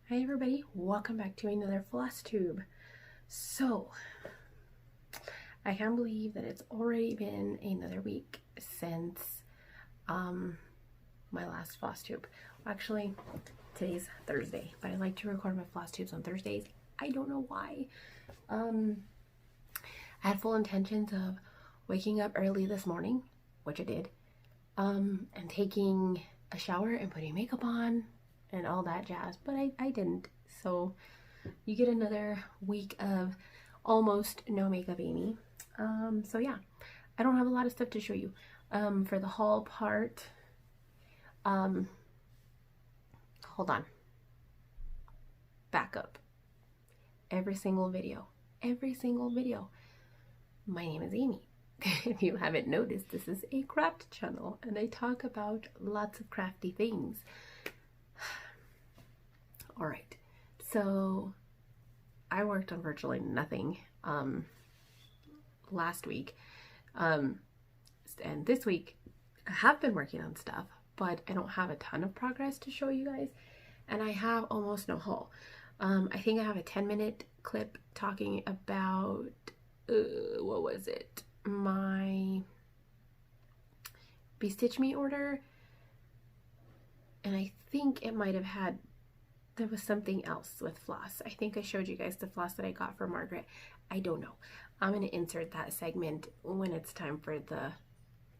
Hi everybody, welcome back to another Flosstube. So, I can't believe that it's already been another week since my last Flosstube. Actually, today's Thursday, but I like to record my Flosstubes on Thursdays. I don't know why. I had full intentions of waking up early this morning, which I did, and taking a shower and putting makeup on and all that jazz, but I didn't. So you get another week of almost no makeup Amy. So yeah, I don't have a lot of stuff to show you. For the haul part, hold on, back up. Every single video, my name is Amy. If you haven't noticed, this is a craft channel and I talk about lots of crafty things. All right, so I worked on virtually nothing last week, and this week I have been working on stuff, but I don't have a ton of progress to show you guys, and I have almost no haul. I think I have a 10-minute clip talking about what was it, my Be Stitch Me order, and I think it might have had, there was something else with floss. I think I showed you guys the floss that I got for Margaret. I don't know. I'm going to insert that segment when it's time for the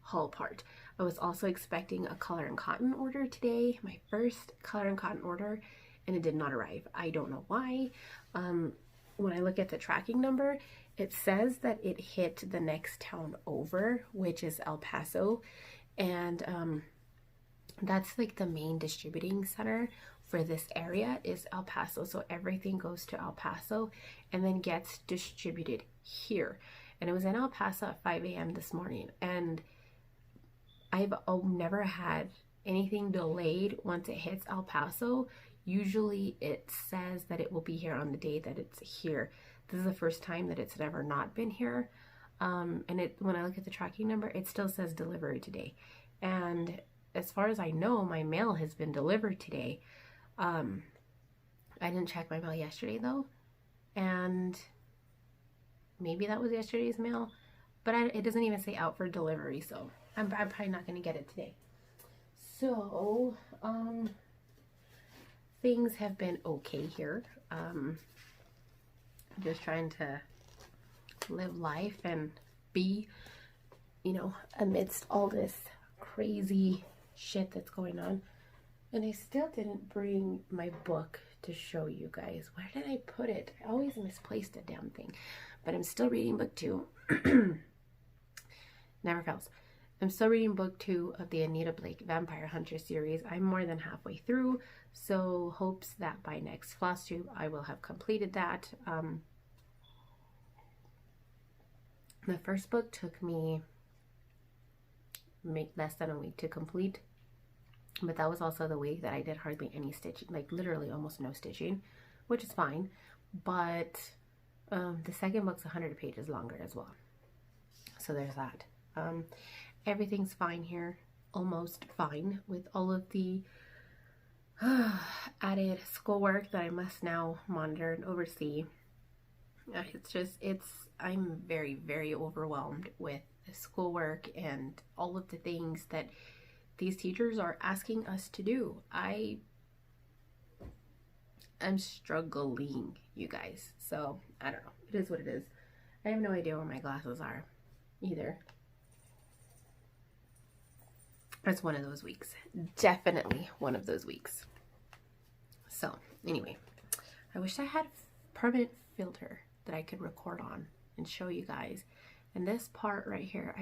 haul part. I was also expecting a color and cotton order today, my first color and cotton order, and it did not arrive. I don't know why. When I look at the tracking number, it says that it hit the next town over, which is El Paso, and that's like the main distributing center for this area is El Paso. So everything goes to El Paso and then gets distributed here. And it was in El Paso at 5 a.m. this morning. And I've never had anything delayed once it hits El Paso. Usually it says that it will be here on the day that it's here. This is the first time that it's never not been here. And when I look at the tracking number, it still says delivery today. And as far as I know, my mail has been delivered today. I didn't check my mail yesterday though, and maybe that was yesterday's mail, but it doesn't even say out for delivery, so I'm probably not going to get it today. So, things have been okay here. I'm just trying to live life and be, you know, amidst all this crazy shit that's going on. And I still didn't bring my book to show you guys. Where did I put it? I always misplaced a damn thing. But I'm still reading book 2. Never fails. I'm still reading book 2 of the Anita Blake Vampire Hunter series. I'm more than halfway through, so hopes that by next Flosstube I will have completed that. The first book took me less than a week to complete. But that was also the week that I did hardly any stitching, like literally almost no stitching, which is fine. But the second book's 100 pages longer as well. So there's that. Everything's fine here, almost fine, with all of the added schoolwork that I must now monitor and oversee. I'm very, very overwhelmed with the schoolwork and all of the things that these teachers are asking us to do. I'm struggling, you guys. So, I don't know. It is what it is. I have no idea where my glasses are either. It's one of those weeks. Definitely one of those weeks. So, anyway. I wish I had a permanent filter that I could record on and show you guys. And this part right here,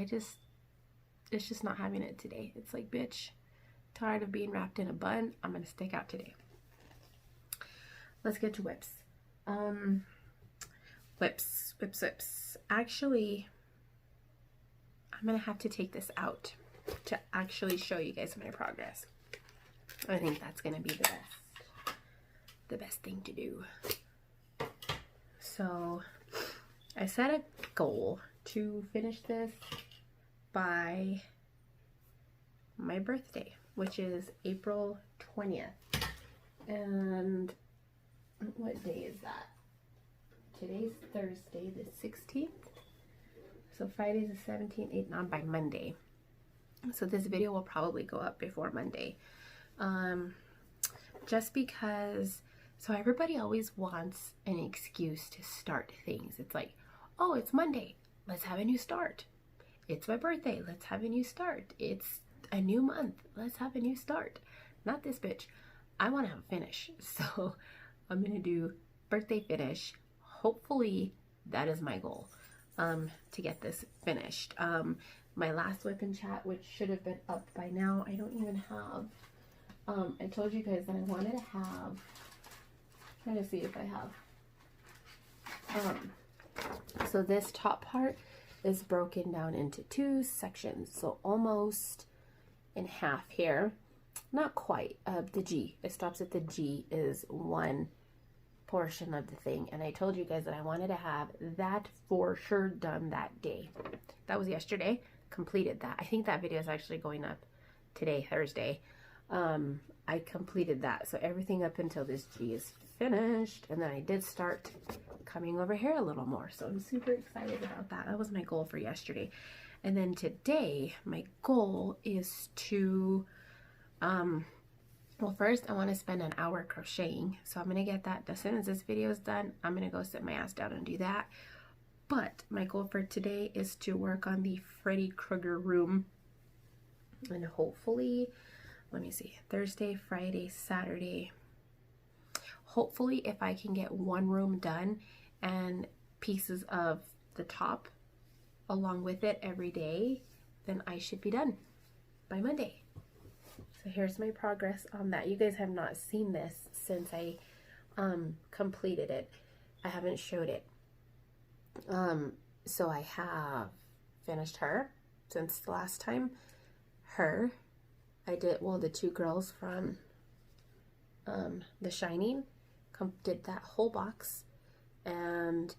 it's just not having it today. It's like, bitch, tired of being wrapped in a bun. I'm gonna stick out today. Let's get to whips. Whips. Actually, I'm gonna have to take this out to actually show you guys my progress. I think that's gonna be the best thing to do. So I set a goal to finish this by my birthday, which is April 20th. And what day is that? Today's Thursday, the 16th. So Friday's the 17th, not by Monday. So this video will probably go up before Monday. Just because, so everybody always wants an excuse to start things. It's like, oh, it's Monday, let's have a new start. It's my birthday, let's have a new start. It's a new month, let's have a new start. Not this bitch. I want to have a finish. So I'm going to do birthday finish. Hopefully that is my goal, to get this finished. My last whip and chat, which should have been up by now, I don't even have. I told you guys that I wanted to have, trying to see if I have. So this top part is broken down into 2 sections. So almost in half here. Not quite. The G. It stops at the G is one portion of the thing. And I told you guys that I wanted to have that for sure done that day. That was yesterday. Completed that. I think that video is actually going up today, Thursday. I completed that. So everything up until this G is finished. And then I did start coming over here a little more. So I'm super excited about that. That was my goal for yesterday. And then today, my goal is to, well, first I want to spend an hour crocheting. So I'm going to get that as soon as this video is done. I'm going to go sit my ass down and do that. But my goal for today is to work on the Freddy Krueger room. And hopefully, let me see, Thursday, Friday, Saturday. Hopefully if I can get one room done and pieces of the top along with it every day, then I should be done by Monday. So here's my progress on that. You guys have not seen this since I completed it. I haven't showed it. So I have finished her since the last time. Her, I did, well, the 2 girls from The Shining, did that whole box and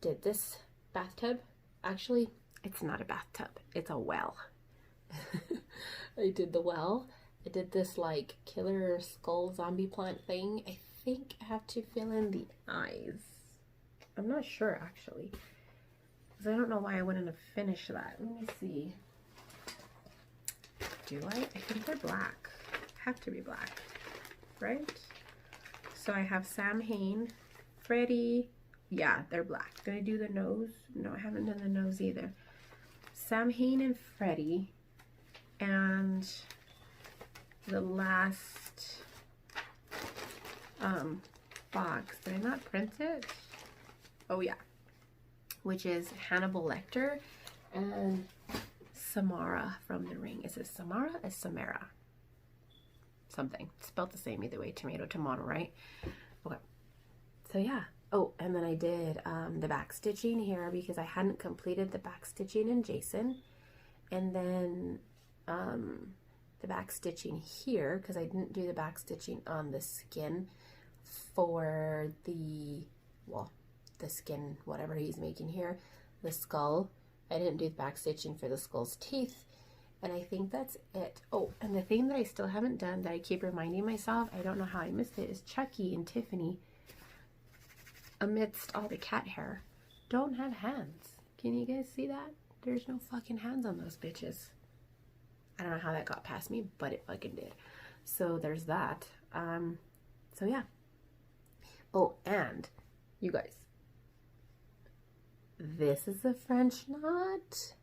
did this bathtub. Actually, it's not a bathtub, it's a well. I did the well. I did this like killer skull zombie plant thing. I think I have to fill in the eyes. I'm not sure actually, because I don't know why I wouldn't have finished that. Let me see. Do I? I think they're black. Have to be black, right? So I have Sam Hain, Freddy. Yeah, they're black. Did I do the nose? No, I haven't done the nose either. Sam Hain and Freddy. And the last box. Did I not print it? Oh yeah. Which is Hannibal Lecter and Samara from The Ring. Is it Samara or Samara? Something. It's spelled the same either way. Tomato, tomato, right? Okay. So yeah. Oh, and then I did the back stitching here because I hadn't completed the back stitching in Jason. And then the back stitching here because I didn't do the back stitching on the skin for the, well, the skin, whatever he's making here, the skull. I didn't do the back stitching for the skull's teeth. And I think that's it. Oh, and the thing that I still haven't done that I keep reminding myself, I don't know how I missed it, is Chucky and Tiffany, amidst all the cat hair, don't have hands. Can you guys see that? There's no fucking hands on those bitches. I don't know how that got past me, but it fucking did. So there's that. So yeah. Oh, and you guys, this is a French knot,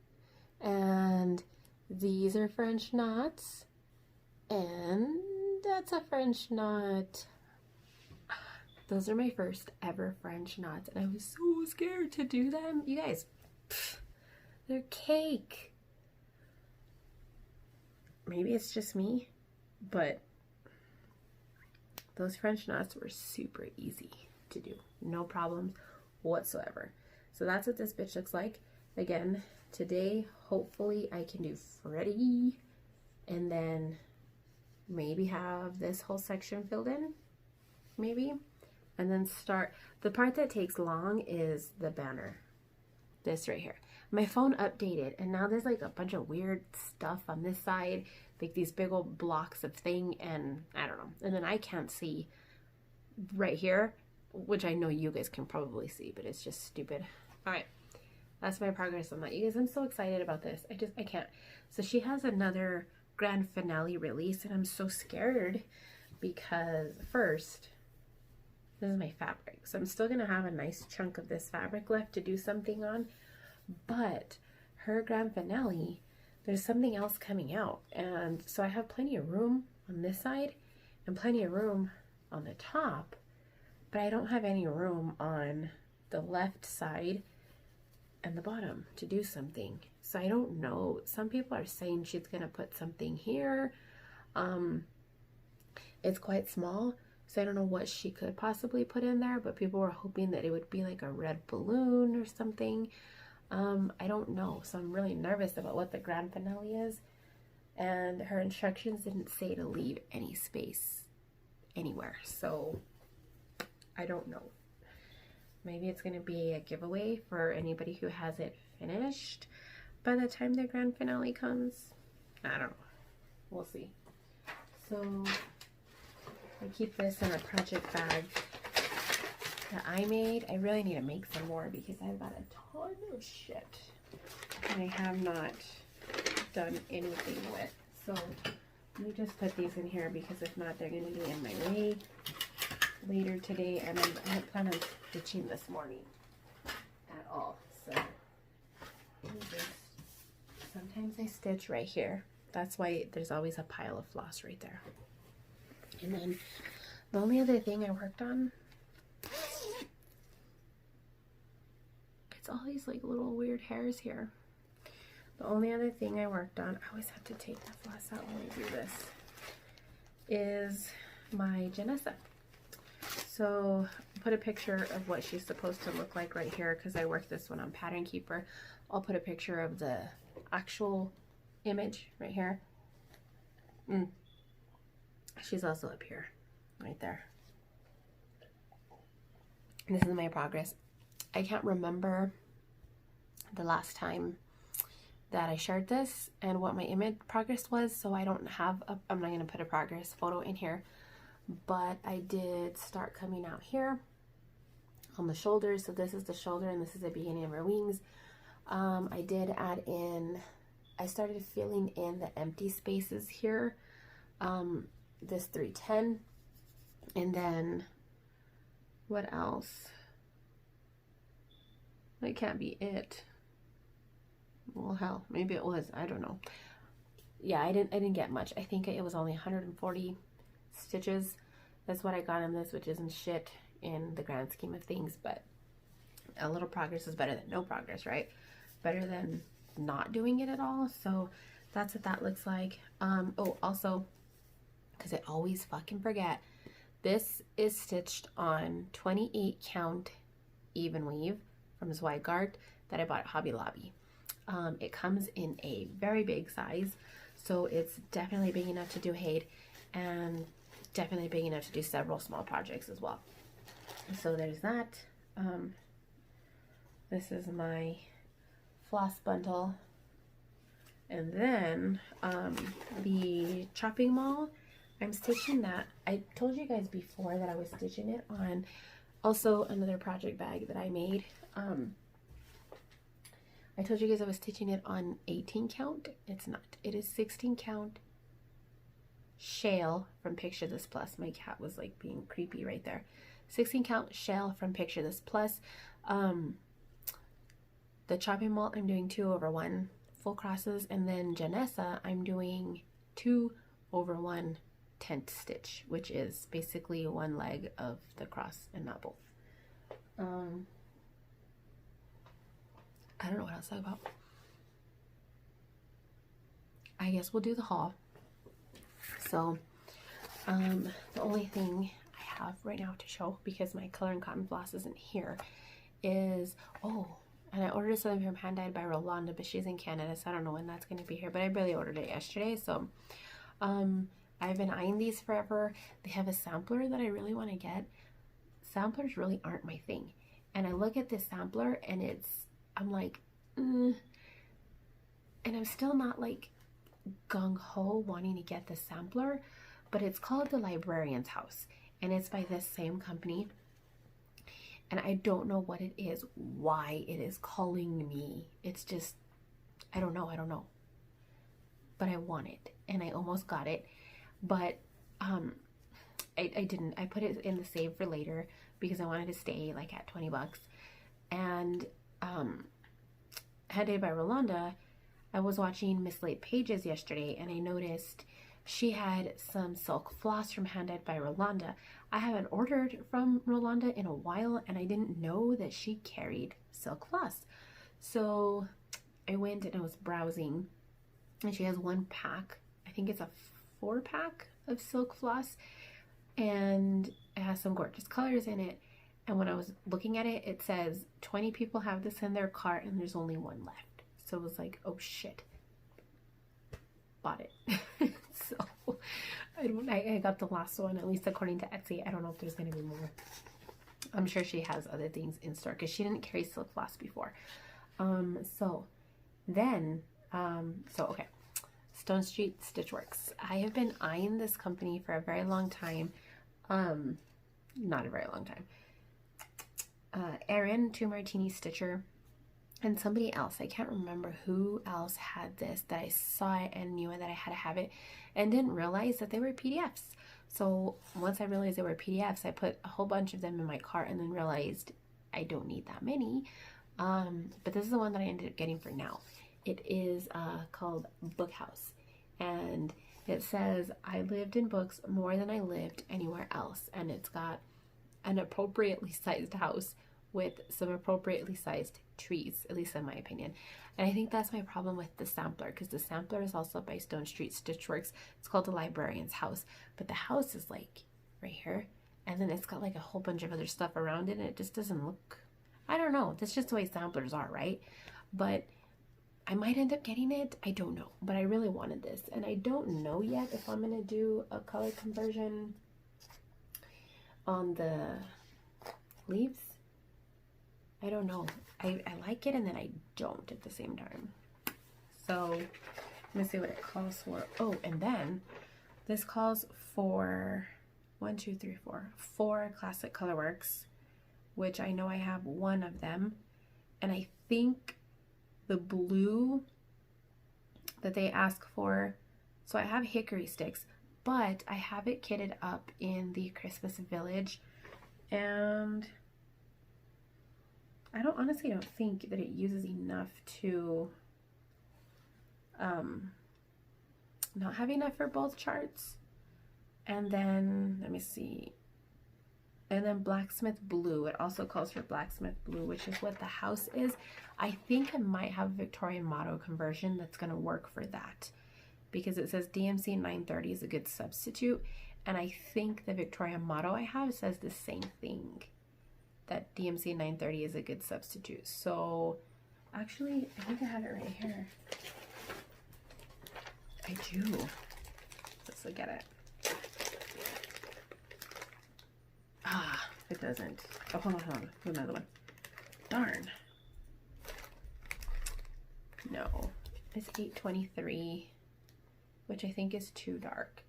and these are French knots, and that's a French knot. Those are my first ever French knots, and I was so scared to do them. You guys, pff, they're cake. Maybe it's just me, but those French knots were super easy to do. No problems whatsoever. So that's what this bitch looks like. Again, today, hopefully I can do Freddy and then maybe have this whole section filled in, maybe. And then start, the part that takes long is the banner, this right here. My phone updated and now there's like a bunch of weird stuff on this side, like these big old blocks of thing, and I don't know. And then I can't see right here. which I know you guys can probably see, but it's just stupid. All right, that's my progress on that. You guys, I'm so excited about this. I can't. So she has another grand finale release, and I'm so scared because first, this is my fabric. So I'm still going to have a nice chunk of this fabric left to do something on, but her grand finale, there's something else coming out. And so I have plenty of room on this side and plenty of room on the top, but I don't have any room on the left side and the bottom to do something. So I don't know. Some people are saying she's going to put something here. It's quite small, so I don't know what she could possibly put in there, but people were hoping that it would be like a red balloon or something. I don't know, so I'm really nervous about what the grand finale is. And her instructions didn't say to leave any space anywhere, so I don't know. Maybe it's going to be a giveaway for anybody who has it finished by the time the grand finale comes. I don't know. We'll see. So I keep this in a project bag that I made. I really need to make some more because I've got a ton of shit and I have not done anything with. So let me just put these in here because if not, they're going to be in my way later today, and I don't plan on stitching this morning at all. So sometimes I stitch right here. That's why there's always a pile of floss right there. And then the only other thing I worked on, it's all these like little weird hairs here. The only other thing I worked on, I always have to take the floss out when I do this, is my Janessa. So I'll put a picture of what she's supposed to look like right here because I worked this one on Pattern Keeper. I'll put a picture of the actual image right here. She's also up here, right there. And this is my progress. I can't remember the last time that I shared this and what my image progress was, so I don't have a, I'm not going to put a progress photo in here, but I did start coming out here on the shoulders. So this is the shoulder and this is the beginning of her wings. I did add in, I started filling in the empty spaces here, this 310, and then what else? That can't be it. Well, hell, maybe it was. I don't know. Yeah, I didn't get much. I think it was only 140 stitches. That's what I got in this, which isn't shit in the grand scheme of things, but a little progress is better than no progress, right? Better than not doing it at all. So that's what that looks like. Oh, also, because I always fucking forget, this is stitched on 28 count even weave from Zweigart that I bought at Hobby Lobby. It comes in a very big size, so it's definitely big enough to do Haid and definitely big enough to do several small projects as well. So there's that. This is my floss bundle. And then the chopping mall, I'm stitching that. I told you guys before that I was stitching it on also another project bag that I made. I told you guys I was stitching it on 18 count. It's not. It is 16 count shale from Picture This Plus. My cat was like being creepy right there. 16 count shale from Picture This Plus. The chopping malt I'm doing 2/1 full crosses, and then Janessa I'm doing 2/1 tent stitch, which is basically one leg of the cross and not both. I don't know what else to talk about. I guess we'll do the haul. So the only thing I have right now to show, because my color and cotton floss isn't here, is, oh, and I ordered something from Hand Dyed by Rolanda, but she's in Canada, so I don't know when that's going to be here, but I barely ordered it yesterday. So I've been eyeing these forever. They have a sampler that I really want to get. Samplers really aren't my thing, and I look at this sampler and it's, I'm like, and I'm still not like gung-ho wanting to get the sampler, but it's called The Librarian's House, and it's by this same company. and I don't know what it is, why it is calling me. It's just, I don't know. But I want it, and I almost got it, but I didn't. I put it in the save for later because I wanted to stay like at 20 bucks. And headed by Rolanda, I was watching Miss Late Pages yesterday, and I noticed she had some silk floss from Handed by Rolanda. I haven't ordered from Rolanda in a while, and I didn't know that she carried silk floss. So I went and I was browsing, and she has one pack. I think it's a 4-pack of silk floss, and it has some gorgeous colors in it. And when I was looking at it, it says 20 people have this in their cart and there's only one left. So it was like, oh shit, bought it. So I got the last one, at least according to Etsy. I don't know if there's gonna be more. I'm sure she has other things in store because she didn't carry silk floss before. Okay, Stone Street Stitchworks. I have been eyeing this company for a very long time. Not a very long time. Erin, 2 Martini Stitcher, and somebody else. I can't remember who else had this, that I saw it and knew that I had to have it and didn't realize that they were PDFs. So once I realized they were PDFs, I put a whole bunch of them in my cart and then realized I don't need that many. But this is the one that I ended up getting for now. It is called Book House, and it says, I lived in books more than I lived anywhere else. And it's got an appropriately sized house with some appropriately sized trees, at least in my opinion. And I think that's my problem with the sampler, because the sampler is also by Stone Street Stitchworks. It's called The Librarian's House, but the house is like right here, and then it's got like a whole bunch of other stuff around it, and it just doesn't look, I don't know, that's just the way samplers are, right? But I might end up getting it, I don't know, but I really wanted this, and I don't know yet if I'm gonna do a color conversion on the leaves. I don't know. I like it, and then I don't at the same time. So let me see what it calls for. Oh, and then this calls for 4 classic colorworks, which I know I have one of them, and I think the blue that they ask for, so I have hickory sticks, but I have it kitted up in the Christmas Village, and I honestly don't think that it uses enough to not have enough for both charts. And then let me see, and then Blacksmith Blue, it also calls for Blacksmith Blue, which is what the house is. I think I might have a Victorian motto conversion that's going to work for that, because it says DMC 930 is a good substitute, and I think the Victorian motto I have says the same thing, that DMC 930 is a good substitute. So actually, I think I have it right here. I do. Let's look at it. Ah, it doesn't. Oh, hold on. Another one. Darn. No. It's 823, which I think is too dark.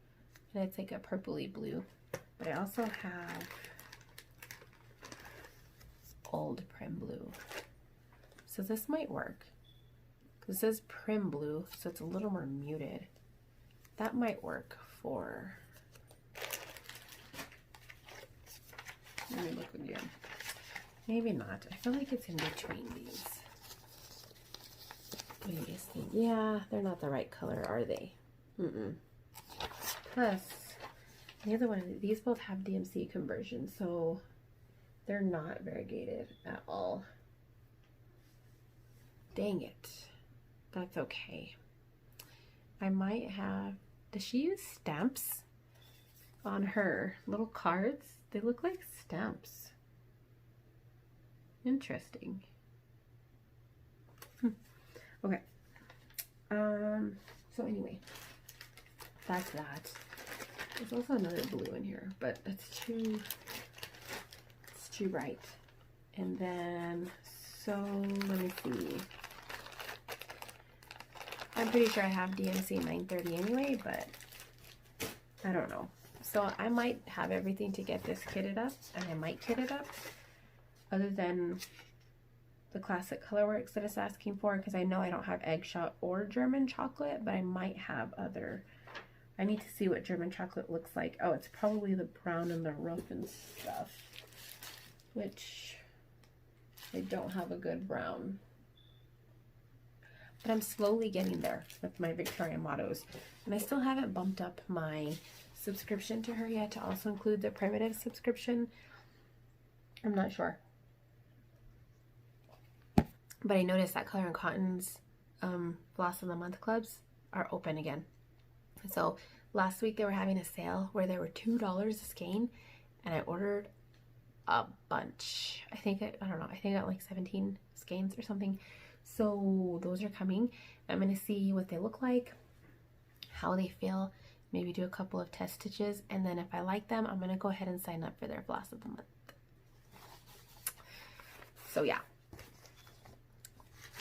And it's like a purpley blue. But I also have Old Prim Blue. So this might work. This says Prim Blue, so it's a little more muted. That might work for... Let me look again. Maybe not. I feel like it's in between these. What do you guys think? Yeah, they're not the right color, are they? Plus, neither one of these both have DMC conversion, so they're not variegated at all. Dang it. That's okay. I might have... Does she use stamps on her little cards? They look like stamps. Interesting. Okay. So anyway, that's that. There's also another blue in here, but it's too bright. And then, so let me see. I'm pretty sure I have DMC 930 anyway, but I don't know. So I might have everything to get this kitted up, and I might kit it up. other than the classic colorworks that it's asking for, because I know I don't have eggshell or German chocolate, but I might have other. I need to see what German chocolate looks like. Oh, it's probably the brown and the roof and stuff, which I don't have a good brown. But I'm slowly getting there with my Victoria mottos. And I still haven't bumped up my subscription to her yet to also include the primitive subscription. I'm not sure. But I noticed that Color and Cotton's Floss of the Month clubs are open again. So last week they were having a sale where they were $2 a skein, and I ordered a bunch. I don't know, I think I got like 17 skeins or something. So those are coming. I'm going to see what they look like, how they feel, maybe do a couple of test stitches, and then if I like them, I'm going to go ahead and sign up for their Floss of the Month. So yeah,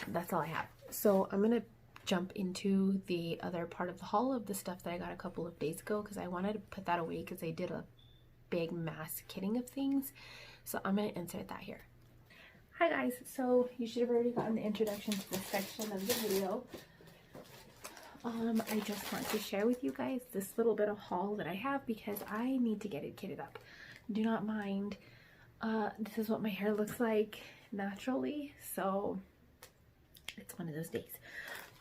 that's all I have. So I'm going to jump into the other part of the haul of the stuff that I got a couple of days ago, because I wanted to put that away because I did a big mass kitting of things. So I'm going to insert that here. Hi guys, so you should have already gotten the introduction to this section of the video. I just want to share with you guys this little bit of haul that I have because I need to get it kitted up. Do not mind. This is what my hair looks like naturally, so it's one of those days.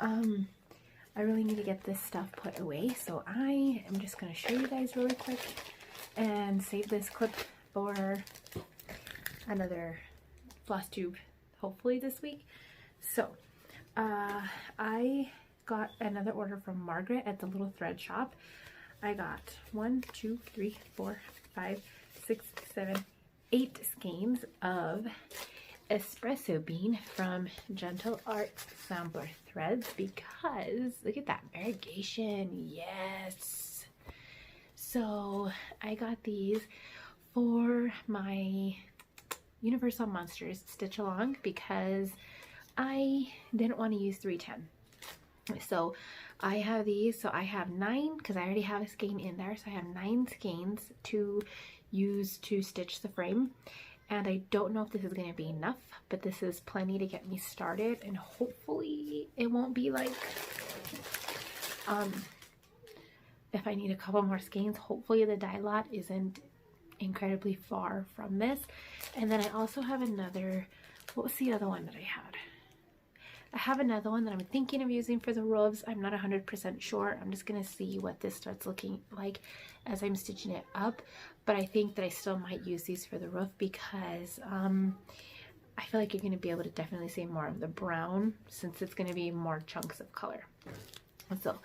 I really need to get this stuff put away, so I am just going to show you guys really quick and save this clip for another Flosstube, hopefully this week. So I got another order from Margaret at the little thread shop. I got 1, 2, 3, 4, 5, 6, 7, 8 skeins of espresso bean from Gentle Arts sampler threads, because look at that variegation. Yes. So I got these for my Universal Monsters stitch along because I didn't want to use 310. So I have these. So I have 9 because I already have a skein in there. So I have 9 skeins to use to stitch the frame. And I don't know if this is going to be enough, but this is plenty to get me started. And hopefully it won't be like, if I need a couple more skeins, hopefully the dye lot isn't incredibly far from this. And then I also have another, what was the other one that I had? I have another one that I'm thinking of using for the rows. I'm not 100% sure. I'm just going to see what this starts looking like as I'm stitching it up. But I think that I still might use these for the roof because I feel like you're going to be able to definitely see more of the brown since it's going to be more chunks of color. And so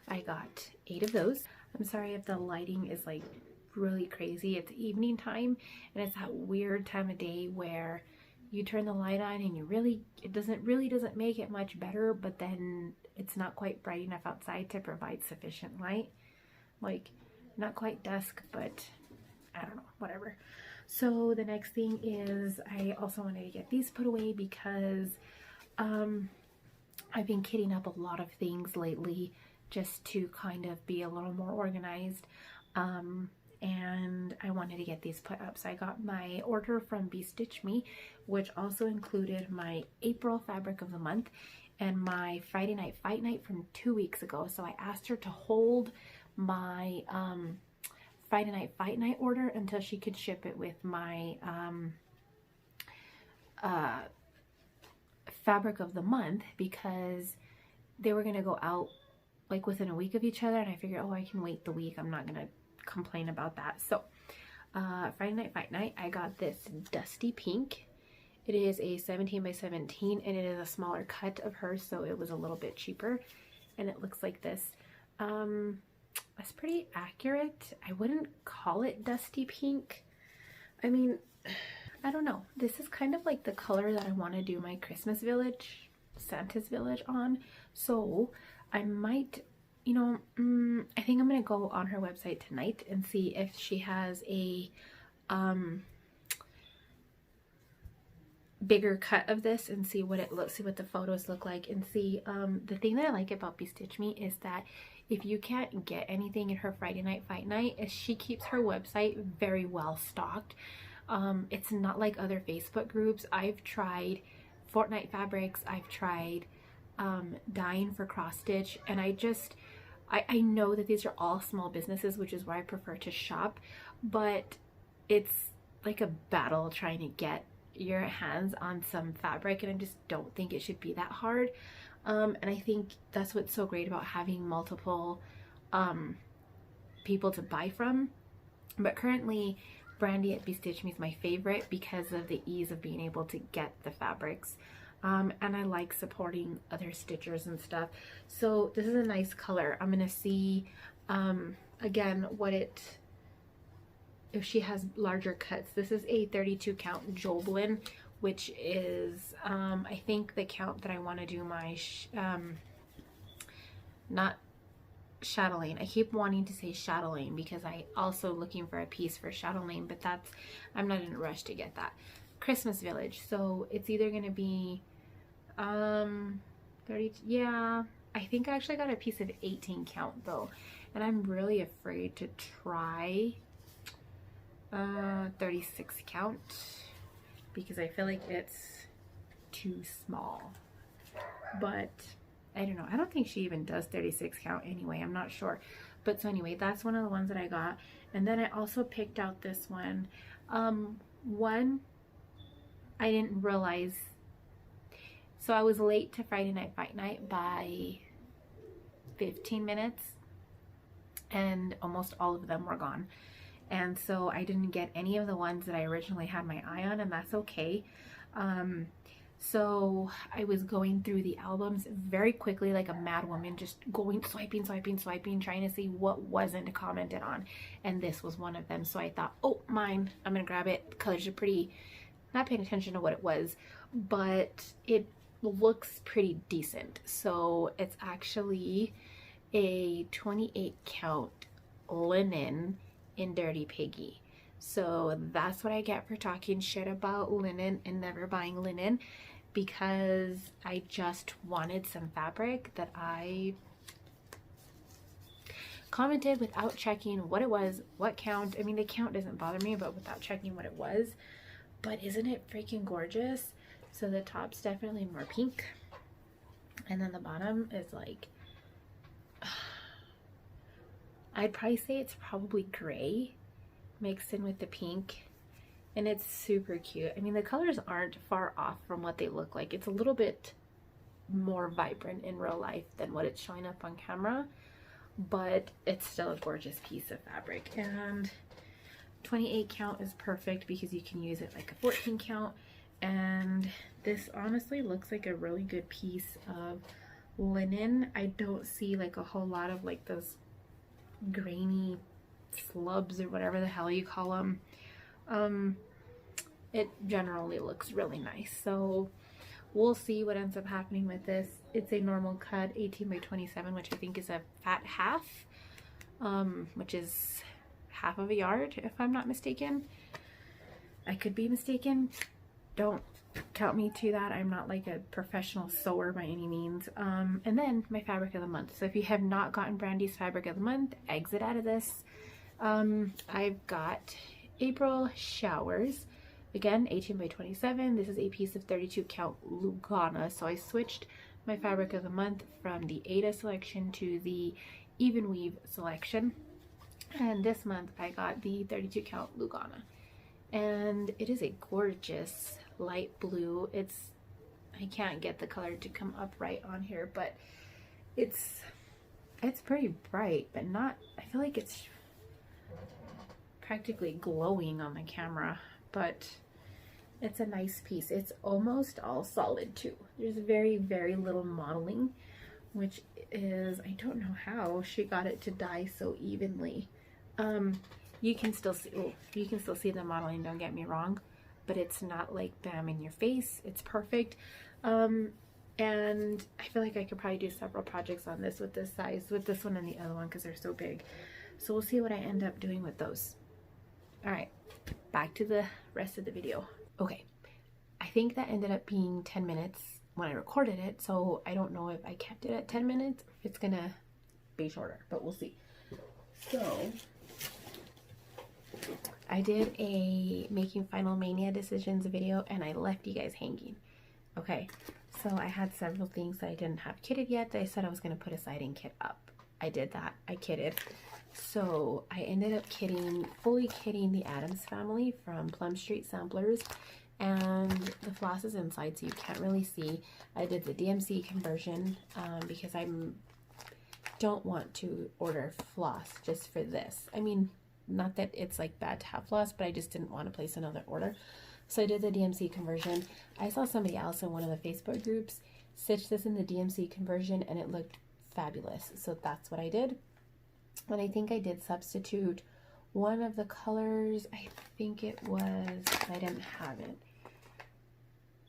I got 8 of those. I'm sorry if the lighting is like really crazy. It's evening time and it's that weird time of day where you turn the light on and it doesn't make it much better, but then it's not quite bright enough outside to provide sufficient light. Like, not quite dusk, but I don't know, whatever. So the next thing is I also wanted to get these put away because I've been kitting up a lot of things lately just to kind of be a little more organized. And I wanted to get these put up. So I got my order from Be Stitch Me, which also included my April fabric of the month and my Friday Night Fight Night from 2 weeks ago. So I asked her to hold my Friday Night Fight Night order until she could ship it with my fabric of the month, because they were going to go out like within a week of each other, and I figured, oh, I can wait the week. I'm not going to complain about that. So Friday Night Fight Night, I got this dusty pink. It is a 17 by 17 and it is a smaller cut of hers, so it was a little bit cheaper, and it looks like this. That's pretty accurate. I wouldn't call it dusty pink. I mean, I don't know. This is kind of like the color that I want to do my Christmas village, Santa's village on. So I might, you know, I think I'm going to go on her website tonight and see if she has a bigger cut of this and see what it looks, see what the photos look like, and see. The thing that I like about Be Stitch Me is that if you can't get anything in her Friday Night Fight Night, is she keeps her website very well stocked It's not like other Facebook groups. I've tried Fortnite Fabrics, I've tried dyeing for cross stitch, and I know that these are all small businesses, which is why I prefer to shop, but it's like a battle trying to get your hands on some fabric, and I just don't think it should be that hard. And I think that's what's so great about having multiple people to buy from. But currently, Brandy at Stitch Me is my favorite because of the ease of being able to get the fabrics. And I like supporting other stitchers and stuff. So this is a nice color. I'm gonna see again if she has larger cuts. This is a 32 count Joblin, which is I think the count that I want to do my not chatelaine. I keep wanting to say chatelaine because I also looking for a piece for chatelaine, but I'm not in a rush to get that. Christmas Village. So it's either going to be 30, yeah, I think I actually got a piece of 18 count though, and I'm really afraid to try 36 count because I feel like it's too small. But I don't know, I don't think she even does 36 count anyway, I'm not sure. But so anyway, that's one of the ones that I got. And then I also picked out this one. One I didn't realize, so I was late to Friday Night Fight Night by 15 minutes and almost all of them were gone. And so I didn't get any of the ones that I originally had my eye on, and that's okay. So I was going through the albums very quickly like a mad woman, just going swiping, trying to see what wasn't commented on, and this was one of them. So I thought, oh, mine, I'm gonna grab it. Colors are pretty, not paying attention to what it was, but it looks pretty decent. So it's actually a 28 count linen in Dirty Piggy. So that's what I get for talking shit about linen and never buying linen, because I just wanted some fabric that I commented without checking what it was, what count. I mean, the count doesn't bother me, but without checking what it was. But isn't it freaking gorgeous? So the top's definitely more pink, and then the bottom is like, I'd probably say it's probably gray mixed in with the pink, and it's super cute. I mean, the colors aren't far off from what they look like. It's a little bit more vibrant in real life than what it's showing up on camera, but it's still a gorgeous piece of fabric. And 28 count is perfect because you can use it like a 14 count, and this honestly looks like a really good piece of linen. I don't see like a whole lot of like those grainy slubs or whatever the hell you call them. It generally looks really nice. So we'll see what ends up happening with this. It's a normal cut 18 by 27, which I think is a fat half, which is half of a yard if I'm not mistaken. I could be mistaken, don't count me to that. I'm not like a professional sewer by any means. And then my fabric of the month. So if you have not gotten Brandy's fabric of the month, exit out of this. I've got April Showers, again 18 by 27. This is a piece of 32 count Lugana. So I switched my fabric of the month from the Ada selection to the Even Weave selection, and this month I got the 32 count Lugana, and it is a gorgeous light blue. I can't get the color to come up right on here, but it's pretty bright, but not, I feel like it's practically glowing on the camera, but it's a nice piece. It's almost all solid too. There's very, very little modeling, which is, I don't know how she got it to dye so evenly. You can still see the modeling, don't get me wrong, but it's not like bam in your face. It's perfect. And I feel like I could probably do several projects on this with this size, with this one and the other one, because they're so big. So we'll see what I end up doing with those. All right, back to the rest of the video. Okay, I think that ended up being 10 minutes when I recorded it, so I don't know if I kept it at 10 minutes or if it's gonna be shorter, but we'll see. So I did a making final Maynia decisions video and I left you guys hanging. Okay, so I had several things that I didn't have kitted yet that I said I was going to put aside and kit up. I did that. I kitted. So I ended up fully kitting the Addams Family from Plum Street Samplers, and the floss is inside so you can't really see. I did the DMC conversion because I don't want to order floss just for this. I mean, not that it's like bad to have floss, but I just didn't want to place another order. So I did the DMC conversion. I saw somebody else in one of the Facebook groups stitch this in the DMC conversion and it looked fabulous. So that's what I did. And I think I did substitute one of the colors. I think it was, I didn't have it.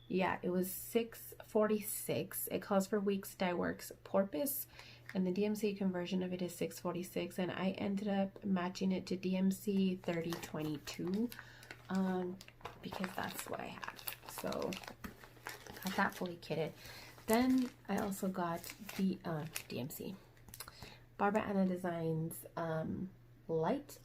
Yeah, it was 646. It calls for Weeks Dye Works Porpoise, and the DMC conversion of it is 646, and I ended up matching it to DMC 3022 because that's what I had. So got that fully kitted. Then I also got the DMC Barbara Anna Designs Light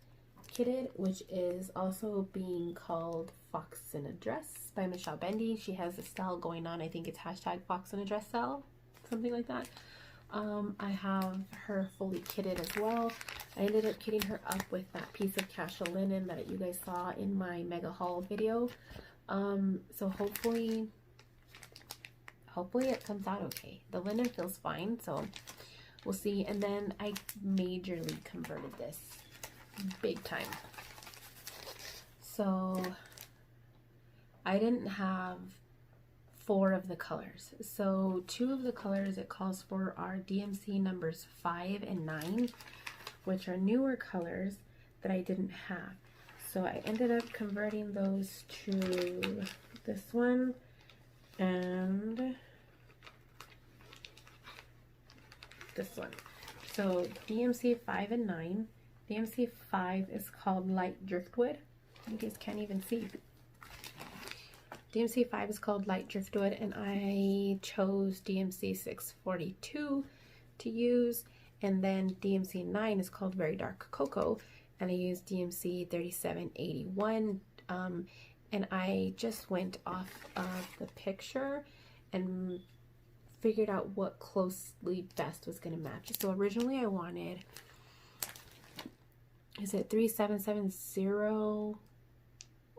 kitted, which is also being called Fox in a Dress by Michelle Bendy. She has a style going on. I think it's hashtag Fox in a Dress style, something like that. I have her fully kitted as well. I ended up kitting her up with that piece of casual linen that you guys saw in my mega haul video. So hopefully it comes out okay. The linen feels fine, so we'll see. And then I majorly converted this big time. So I didn't have 4 of the colors. So 2 of the colors it calls for are DMC numbers 5 and 9, which are newer colors that I didn't have. So I ended up converting those to this one and this one. So DMC 5 and 9. DMC 5 is called Light Driftwood. You guys can't even see. DMC 5 is called Light Driftwood, and I chose DMC 642 to use, and then DMC 9 is called Very Dark Cocoa, and I used DMC 3781, and I just went off of the picture and figured out what closely best was going to match. So originally I wanted, is it 3770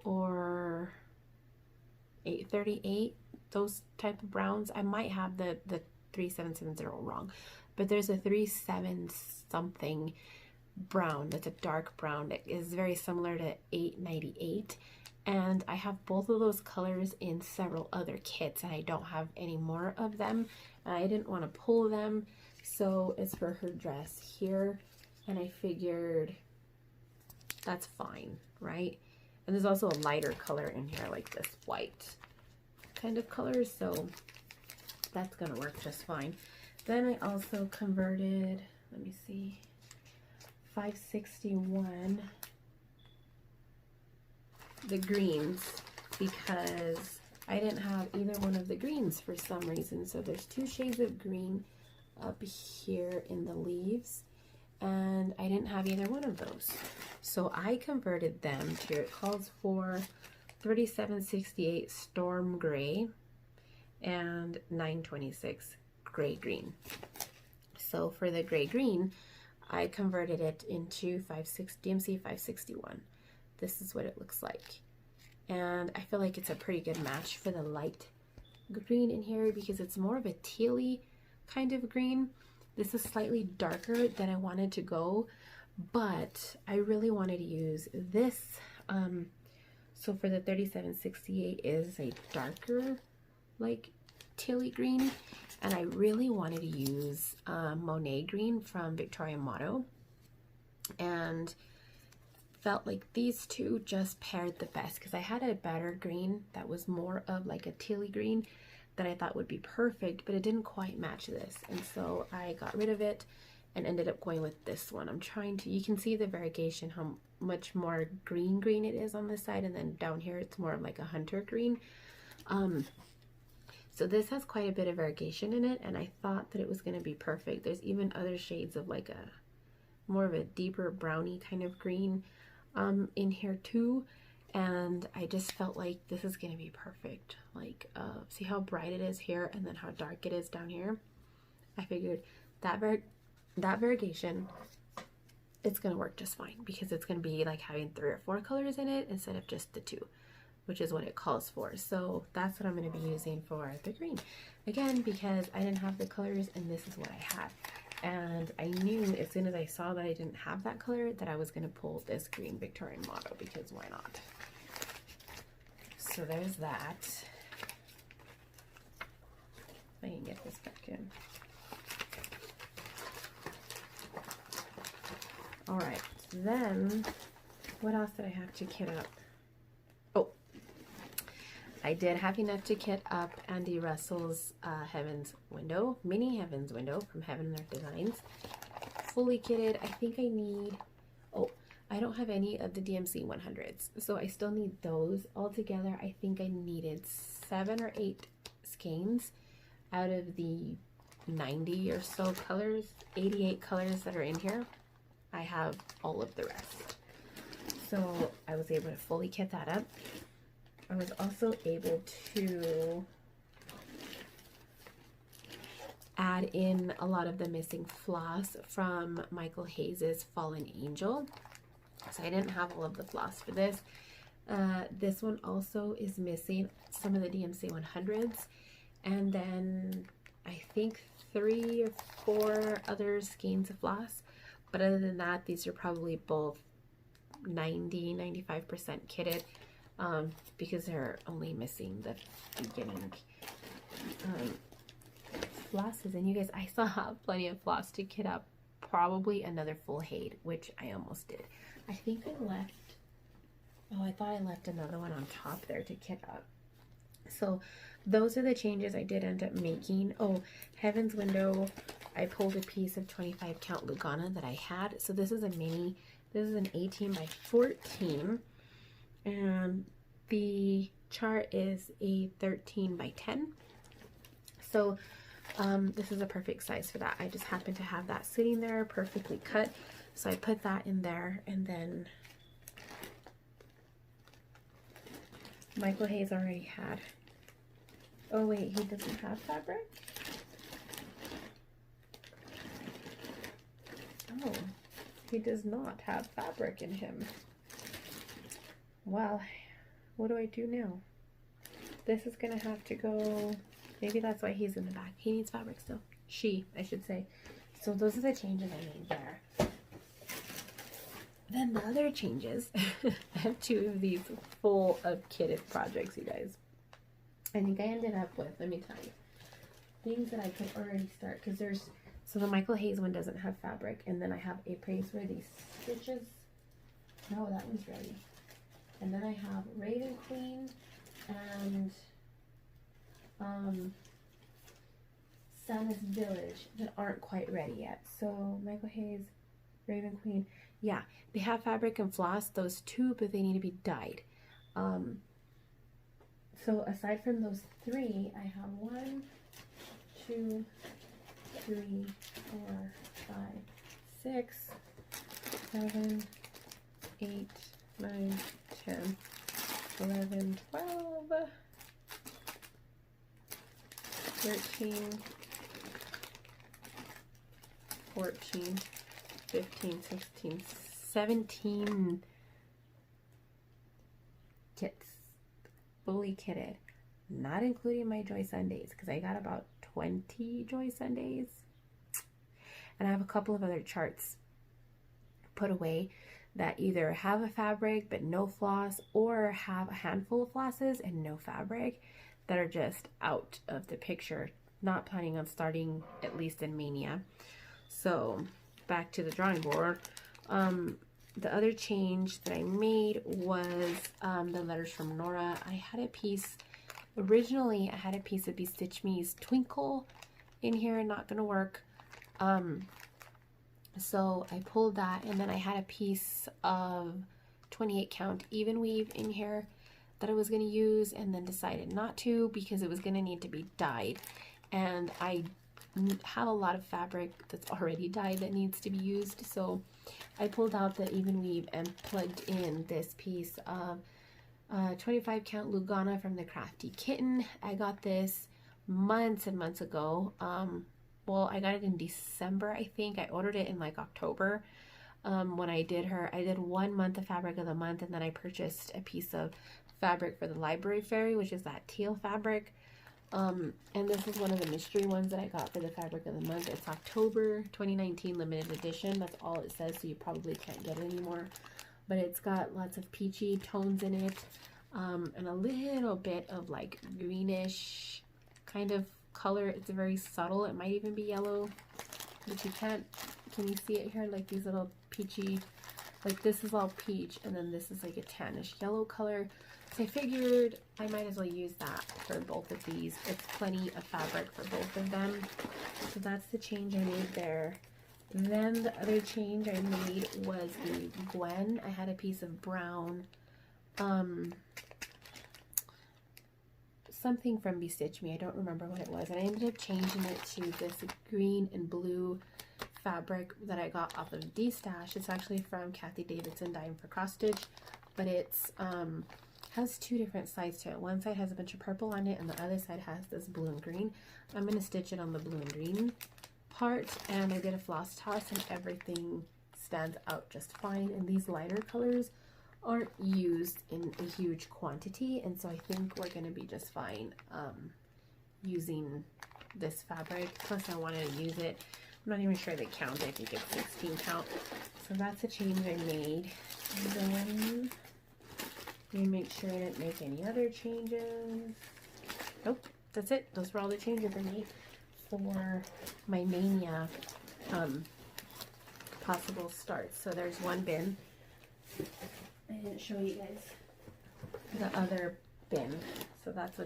or 838, those type of browns. I might have the 3770 wrong, but there's a 37 something brown that's a dark brown that is very similar to 898, and I have both of those colors in several other kits, and I don't have any more of them. I didn't want to pull them, so it's for her dress here, and I figured that's fine, right? And there's also a lighter color in here, like this white kind of color, so that's gonna work just fine. Then I also converted, let me see, 561, the greens, because I didn't have either one of the greens for some reason. So there's 2 shades of green up here in the leaves, and I didn't have either one of those. So I converted them to, it calls for 3768 Storm Gray and 926 Gray Green. So for the Gray Green, I converted it into DMC 561. This is what it looks like. And I feel like it's a pretty good match for the light green in here because it's more of a tealy kind of green. This is slightly darker than I wanted to go, but I really wanted to use this. So for the 3768 is a darker, like tealy green, and I really wanted to use Monet green from Victoria Motto, and felt like these two just paired the best because I had a better green that was more of like a tealy green that I thought would be perfect, but it didn't quite match this, and so I got rid of it and ended up going with this one. I'm trying to, you can see the variegation, how much more green it is on this side, and then down here it's more of like a hunter green. So this has quite a bit of variegation in it, and I thought that it was going to be perfect. There's even other shades of like a more of a deeper browny kind of green. in here too, and I just felt like this is gonna be perfect. Like, see how bright it is here and then how dark it is down here? I figured that variegation, it's gonna work just fine because it's gonna be like having 3 or 4 colors in it instead of just the 2, which is what it calls for. So that's what I'm gonna be using for the green. Again, because I didn't have the colors and this is what I had. And I knew as soon as I saw that I didn't have that color that I was gonna pull this green Victorian motto, because why not? So there's that. I can get this back in. All right, then what else did I have to kit up? Oh, I did have enough to kit up Andy Russell's Heaven's Window, mini Heaven's Window from Heaven and Earth Designs. Fully kitted. I think I need, oh, I don't have any of the DMC 100s, so I still need those. Altogether, I think I needed 7 or 8 skeins out of the 90 or so colors, 88 colors that are in here. I have all of the rest. So I was able to fully kit that up. I was also able to add in a lot of the missing floss from Michael Hayes's Fallen Angel. So I didn't have all of the floss for this. This one also is missing some of the DMC 100s. And then I think 3 or 4 other skeins of floss. But other than that, these are probably both 90-95% kitted, because they're only missing the beginning flosses. And you guys, I still have plenty of floss to kit up probably another full Haid, which I almost did. I think I left, oh, I thought I left another one on top there to kit up. So those are the changes I did end up making. Oh, Heaven's Window, I pulled a piece of 25 count Lugana that I had. So this is a mini, this is an 18 by 14. And the chart is a 13 by 10. So this is a perfect size for that. I just happen to have that sitting there perfectly cut. So I put that in there, and then Michael Hayes already had, oh wait, he doesn't have fabric? Oh, he does not have fabric in him. Well, what do I do now? This is gonna have to go, maybe that's why he's in the back. He needs fabric still. She, I should say. So those are the changes I made there. Then the other changes, I have 2 of these full of kitted projects, you guys. I think I ended up with, let me tell you, things that I could already start, because there's, so the Michael Hayes one doesn't have fabric, and then I have a place where these stitches, no, that one's ready. And then I have Raven Queen and Santa's Village that aren't quite ready yet. So Michael Hayes, Raven Queen, yeah, they have fabric and floss, those 2, but they need to be dyed. So aside from those 3, I have 1, 2, 3, 4, 5, 6, 7, 8, 9, 10, 11, 12, 13, 14, 15, 16, 17 kits, fully kitted, not including my Joy Sundays, because I got about 20 Joy Sundays, and I have a couple of other charts put away that either have a fabric but no floss, or have a handful of flosses and no fabric, that are just out of the picture. Not planning on starting, at least in Maynia. So back to the drawing board. The other change that I made was the letters from Nora. I had a piece, originally I had a piece of Bestitch Me's Twinkle in here, not gonna work. So I pulled that, and then I had a piece of 28 count even weave in here that I was going to use, and then decided not to because it was going to need to be dyed. And I have a lot of fabric that's already dyed that needs to be used. So I pulled out the Even Weave and plugged in this piece of 25 count Lugana from the Crafty Kitten. I got this months and months ago. Well, I got it in December, I think. I ordered it in like October. When I did 1 month of fabric of the month, and then I purchased a piece of fabric for the Library Fairy, which is that teal fabric. And this is one of the mystery ones that I got for the fabric of the month. It's October 2019 limited edition. That's all it says, so you probably can't get it anymore. But it's got lots of peachy tones in it, and a little bit of like greenish kind of color. It's very subtle. It might even be yellow, but you can't. Can you see it here? Like these little peachy, like this is all peach, and then this is like a tannish yellow color. So I figured I might as well use that for both of these. It's plenty of fabric for both of them. So that's the change I made there. Then the other change I made was the Gwen. I had a piece of brown, something from Bestitch Me. I don't remember what it was. And I ended up changing it to this green and blue fabric that I got off of D-Stash. It's actually from Kathy Davidson Dime for Cross Stitch, but it's has two different sides to it. One side has a bunch of purple on it, and the other side has this blue and green. I'm going to stitch it on the blue and green part, and I did a floss toss, and everything stands out just fine. And these lighter colors aren't used in a huge quantity, and so I think we're going to be just fine using this fabric. Plus I wanted to use it. I'm not even sure they count. I think it's 16 count. So that's a change I made. And then let me make sure I didn't make any other changes. Nope, that's it. Those were all the changes I made for my Maynia possible starts. So there's one bin. I didn't show you guys the other bin. So that's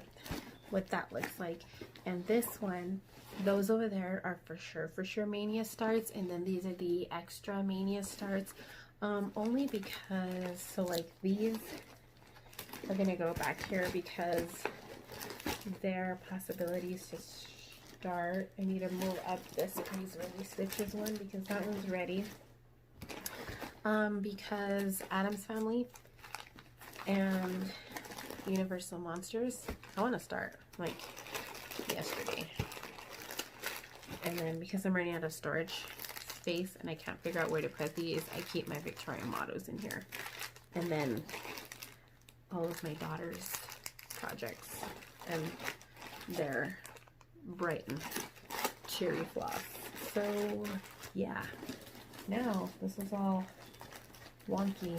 what that looks like. And this one, those over there are for sure Maynia starts, and then these are the extra Maynia starts. Only because, so like these are gonna go back here because there are possibilities to start. I need to move up this Please Really Stitches one because that one's ready. Because Addams Family and Universal Monsters, I want to start like yesterday. And then because I'm running out of storage space and I can't figure out where to put these, I keep my Victorian mottos in here. And then all of my daughter's projects and their bright and cheery floss. So yeah, now this is all wonky.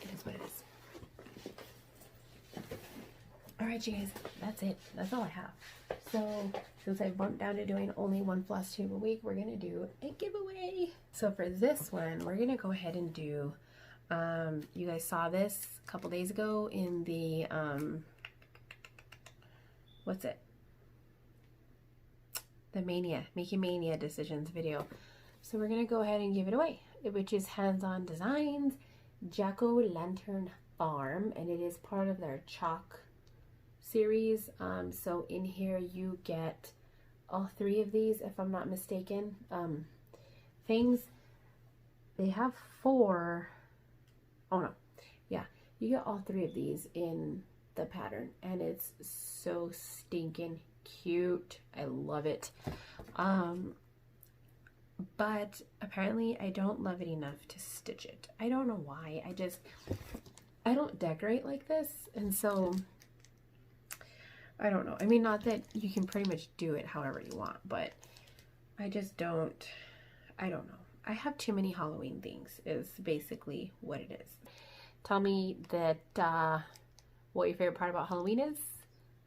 It is what it is. Alright you guys, that's it. That's all I have. So since I bumped down to doing only one Flosstube a week, we're going to do a giveaway. So for this one, we're going to go ahead and do, you guys saw this a couple days ago in the, what's it? The Maynia, Making Maynia Decisions video. So we're going to go ahead and give it away, which is Hands-On Designs, Jack-O-Lantern Farm, and it is part of their chalk series. So in here you get all three of these, if I'm not mistaken. Things, they have 4, oh no, yeah, you get all 3 of these in the pattern, and it's so stinking cute. I love it. But apparently I don't love it enough to stitch it. I don't know why. I don't decorate like this, and so I don't know. I mean, not that you can pretty much do it however you want, but I just don't, I don't know. I have too many Halloween things is basically what it is. Tell me that what your favorite part about Halloween is,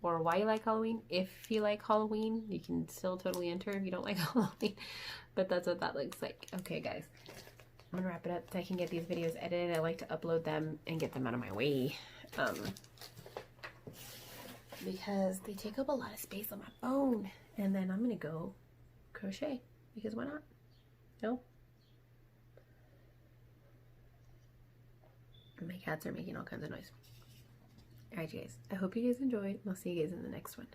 or why you like Halloween. If you like Halloween, you can still totally enter if you don't like Halloween, but that's what that looks like. Okay guys, I'm gonna wrap it up so I can get these videos edited. I like to upload them and get them out of my way. Because they take up a lot of space on my phone. And then I'm gonna go crochet because why not? No. My cats are making all kinds of noise. Alright, you guys. I hope you guys enjoyed, and I'll see you guys in the next one.